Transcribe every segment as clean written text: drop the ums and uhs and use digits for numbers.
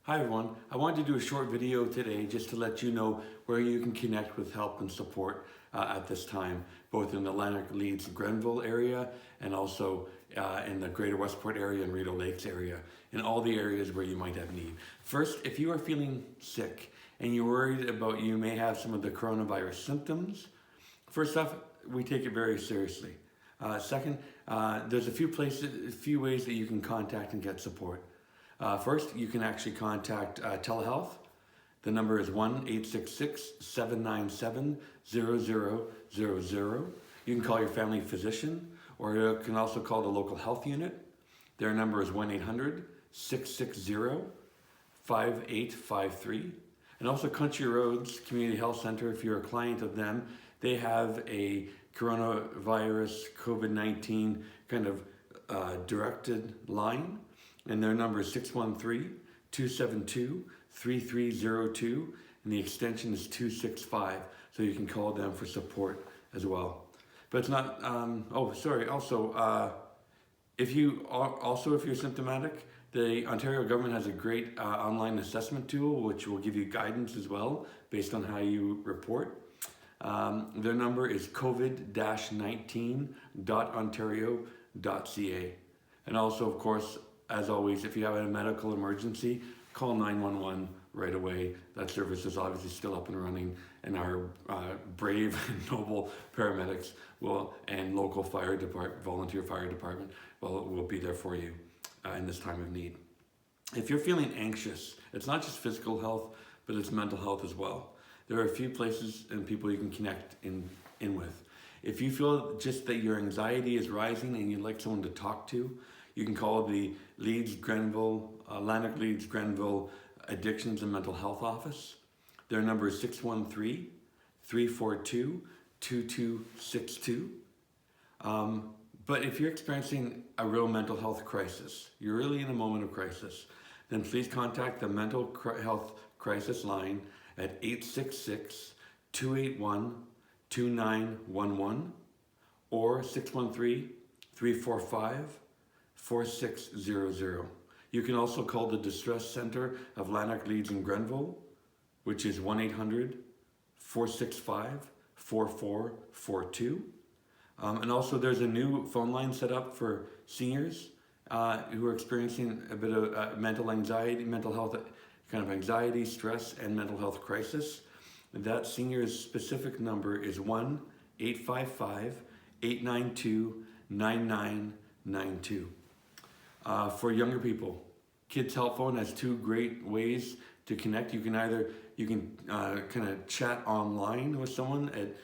Hi everyone, I wanted to do a short video today just to let you know where you can connect with help and support at this time, both in the Lanark, Leeds, Grenville area and also in the greater Westport area and Rideau Lakes area, in all the areas where you might have need. First, if you are feeling sick and you're worried about you may have some of the coronavirus symptoms, first off, we take it very seriously. Second, there's a few ways that you can contact and get support. First, you can actually contact Telehealth. The number is 1-866-797-0000. You can call your family physician, or you can also call the local health unit. Their number is 1-800-660-5853. And also Country Roads Community Health Center, if you're a client of them, they have a coronavirus COVID-19 kind of directed line. And their number is 613-272-3302, and the extension is 265, so you can call them for support as well. But it's not, if you're symptomatic, the Ontario government has a great online assessment tool, which will give you guidance as well, based on how you report. Their number is covid-19.ontario.ca. And also, of course, as always, if you have a medical emergency, call 911 right away. That service is obviously still up and running, and our brave and noble paramedics and local volunteer fire department will be there for you in this time of need. If you're feeling anxious, it's not just physical health, but it's mental health as well. There are a few places and people you can connect in with. If you feel just that your anxiety is rising and you'd like someone to talk to, you can call the Lanark Leeds Grenville Addictions and Mental Health Office. Their number is 613-342-2262. But if you're experiencing a real mental health crisis, you're really in a moment of crisis, then please contact the Mental Health Crisis Line at 866-281-2911 or 613-345-4600. You can also call the Distress Center of Lanark, Leeds and Grenville, which is 1-800-465-4442. And also there's a new phone line set up for seniors who are experiencing a bit of mental health kind of anxiety, stress, and mental health crisis. That senior's specific number is 1-855-892-9992. For younger people, Kids Help Phone has two great ways to connect. You can kind of chat online with someone at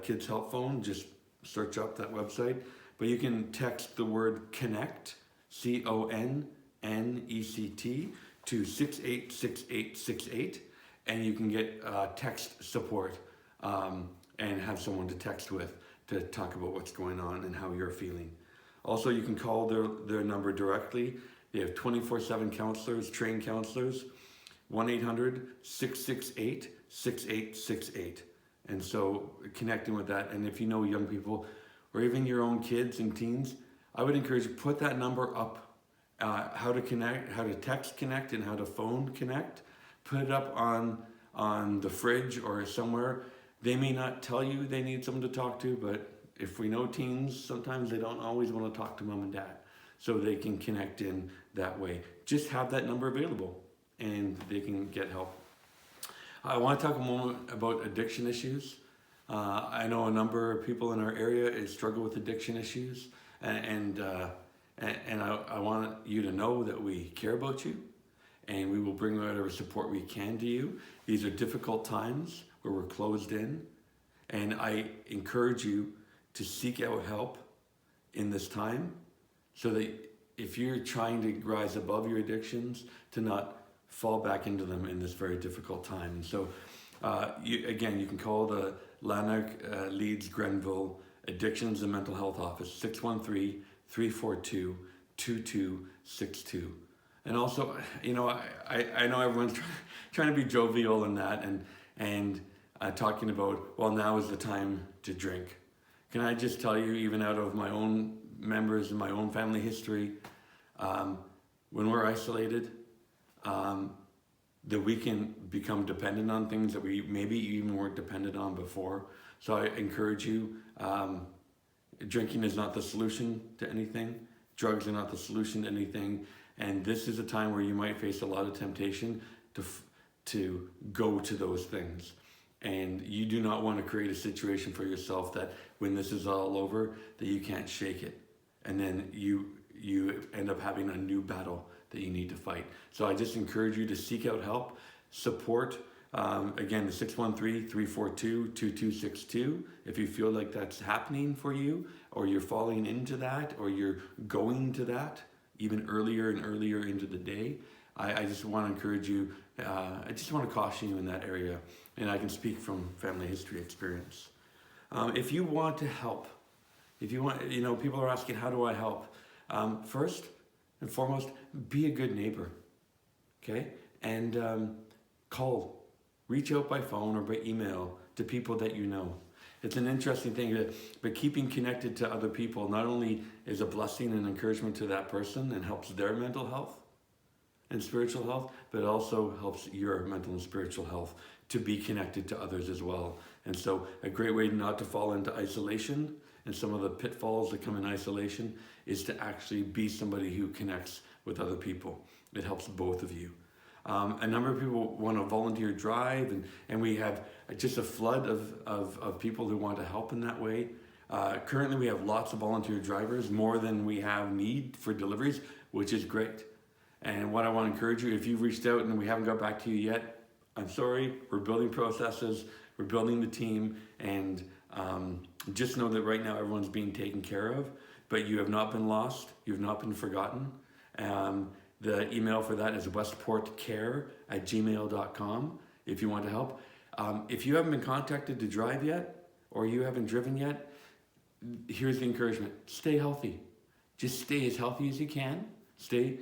Kids Help Phone, just search up that website, but you can text the word CONNECT, CONNECT, to 686868, and you can get text support and have someone to text with to talk about what's going on and how you're feeling. Also, you can call their number directly. They have 24/7 counselors, trained counselors, 1-800-668-6868. And so connecting with that, and if you know young people or even your own kids and teens, I would encourage you to put that number up, how to connect, how to text connect, and how to phone connect. Put it up on the fridge or somewhere. They may not tell you they need someone to talk to, but if we know teens, sometimes they don't always want to talk to mom and dad. So they can connect in that way. Just have that number available and they can get help. I want to talk a moment about addiction issues. I know a number of people in our area struggle with addiction issues, and I want you to know that we care about you and we will bring whatever support we can to you. These are difficult times where we're closed in, and I encourage you to seek out help in this time so that if you're trying to rise above your addictions, to not fall back into them in this very difficult time. And so you can call the Lanark Leeds Grenville Addictions and Mental Health Office, 613-342-2262. And also, I know everyone's trying to be jovial in that and talking about, well, now is the time to drink. Can I just tell you, even out of my own members and my own family history, when we're isolated, that we can become dependent on things that we maybe even weren't dependent on before. So I encourage you, drinking is not the solution to anything. Drugs are not the solution to anything. And this is a time where you might face a lot of temptation to go to those things. And you do not want to create a situation for yourself that when this is all over, that you can't shake it. And then you end up having a new battle that you need to fight. So I just encourage you to seek out help, support. Again, the 613-342-2262. If you feel like that's happening for you, or you're falling into that, or you're going to that, even earlier and earlier into the day, I just want to encourage you, I just want to caution you in that area. And I can speak from family history experience. If you want to help, if you want, people are asking, how do I help? First and foremost, be a good neighbor, okay? And call, reach out by phone or by email to people that you know. It's an interesting thing, but keeping connected to other people not only is a blessing and encouragement to that person and helps their mental health and spiritual health, but also helps your mental and spiritual health to be connected to others as well. And so a great way not to fall into isolation and some of the pitfalls that come in isolation is to actually be somebody who connects with other people. It helps both of you. A number of people want to volunteer drive, and we have just a flood of people who want to help in that way. Currently we have lots of volunteer drivers, more than we have need for deliveries, which is great. And what I want to encourage you, if you've reached out and we haven't got back to you yet, I'm sorry, we're building processes, we're building the team, and just know that right now everyone's being taken care of, but you have not been lost, you've not been forgotten. The email for that is westportcare@gmail.com if you want to help. If you haven't been contacted to drive yet, or you haven't driven yet, here's the encouragement. Stay healthy. Just stay as healthy as you can. Stay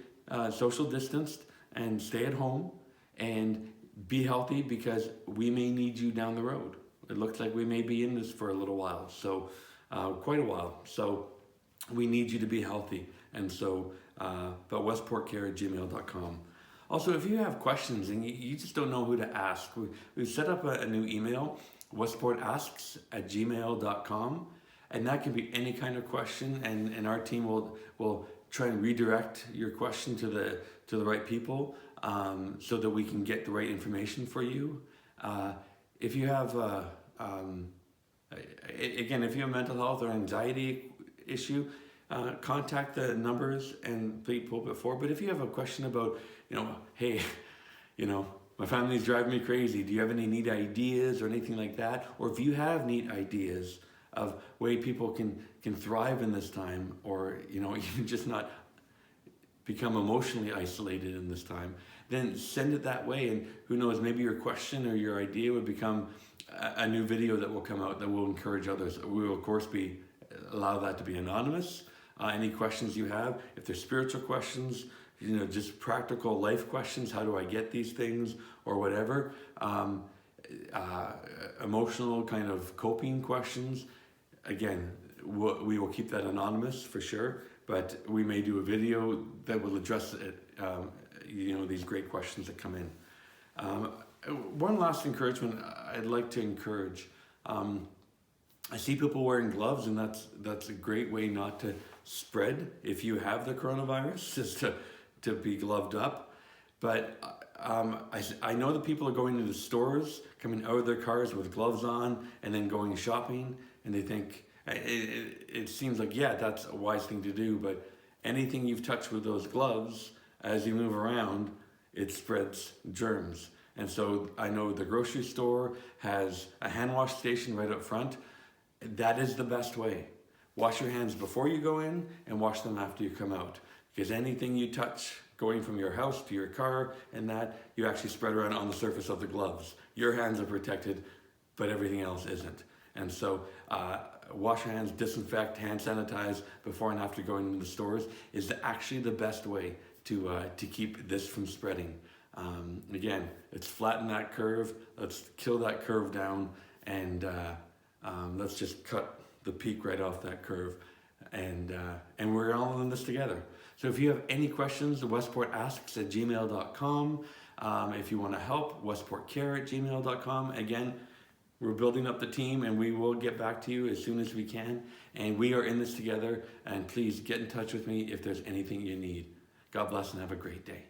social distanced and stay at home and be healthy, because we may need you down the road. It looks like we may be in this for a little while, so quite a while. So we need you to be healthy. And so, but westportcare@gmail.com. Also, if you have questions and you just don't know who to ask, we've set up a new email, westportasks@gmail.com, and that can be any kind of question, and our team will try and redirect your question to the right people, so that we can get the right information for you. If you have, again, if you have mental health or anxiety issue, contact the numbers and people before. But if you have a question about, hey, my family's driving me crazy, do you have any neat ideas or anything like that? Or if you have neat ideas of way people can thrive in this time, or even just not become emotionally isolated in this time, then send it that way, and who knows, maybe your question or your idea would become a new video that will come out that will encourage others. We will of course allow that to be anonymous. Any questions you have, if they're spiritual questions, just practical life questions, how do I get these things, or whatever, emotional kind of coping questions, again, we will keep that anonymous for sure, but we may do a video that will address it, these great questions that come in. One last encouragement I'd like to encourage. I see people wearing gloves, and that's a great way not to spread if you have the coronavirus, is to be gloved up. But I know that people are going into stores, coming out of their cars with gloves on, and then going shopping, and they think, it seems like, yeah, that's a wise thing to do, but anything you've touched with those gloves, as you move around, it spreads germs. And so I know the grocery store has a hand wash station right up front. That is the best way. Wash your hands before you go in and wash them after you come out. Because anything you touch going from your house to your car and that, you actually spread around on the surface of the gloves. Your hands are protected, but everything else isn't. And so wash your hands, disinfect, hand sanitize before and after going into the stores is actually the best way to keep this from spreading. Again, let's flatten that curve, let's kill that curve down, and let's just cut the peak right off that curve. and we're all in this together. So if you have any questions, westportasks@gmail.com. If you want to help, westportcare@gmail.com. Again, we're building up the team, and we will get back to you as soon as we can. And we are in this together, and please get in touch with me if there's anything you need. God bless and have a great day.